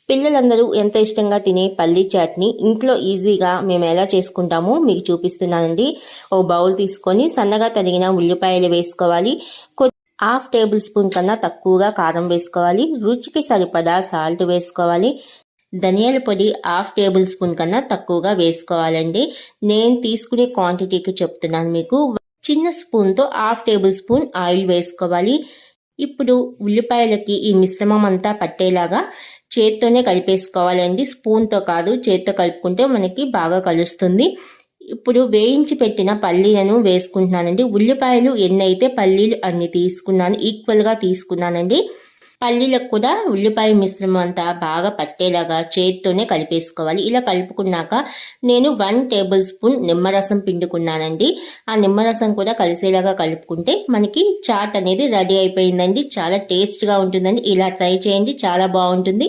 పిల్లలందరూ ఎంతో ఇష్టంగా తినే పల్లీ చాట్ని ఇంట్లో ఈజీగా మేము ఎలా చేసుకుంటామో మీకు చూపిస్తున్నానండి. ఒక బౌల్ తీసుకొని సన్నగా తరిగిన ఉల్లిపాయలు వేసుకోవాలి. హాఫ్ టేబుల్ స్పూన్ కన్నా తక్కువగా కారం వేసుకోవాలి. రుచికి సరిపడా సాల్ట్ వేసుకోవాలి. ధనియాల పొడి హాఫ్ టేబుల్ స్పూన్ కన్నా తక్కువగా వేసుకోవాలండి. నేను తీసుకునే క్వాంటిటీకి చెప్తున్నాను మీకు. చిన్న స్పూన్తో హాఫ్ టేబుల్ స్పూన్ ఆయిల్ వేసుకోవాలి. ఇప్పుడు ఉల్లిపాయలకి ఈ మిశ్రమం అంతా పట్టేలాగా చేత్తోనే కలిపేసుకోవాలండి. స్పూన్తో కాదు, చేత్తో కలుపుకుంటే మనకి బాగా కలుస్తుంది. ఇప్పుడు వేయించి పెట్టిన పల్లీలను వేసుకుంటున్నానండి. ఉల్లిపాయలు ఎన్ని అయితే పల్లీలు అన్ని తీసుకున్నాను, ఈక్వల్గా తీసుకున్నానండి. పల్లీలకు కూడా ఉల్లిపాయ మిశ్రమం అంతా బాగా పట్టేలాగా చేత్తోనే కలిపేసుకోవాలి. ఇలా కలుపుకున్నాక నేను 1 టేబుల్ స్పూన్ నిమ్మరసం పిండుకున్నానండి. ఆ నిమ్మరసం కూడా కలిసేలాగా కలుపుకుంటే మనకి చాట్ అనేది రెడీ అయిపోయిందండి. చాలా టేస్ట్గా ఉంటుందండి. ఇలా ట్రై చేయండి, చాలా బాగుంటుంది.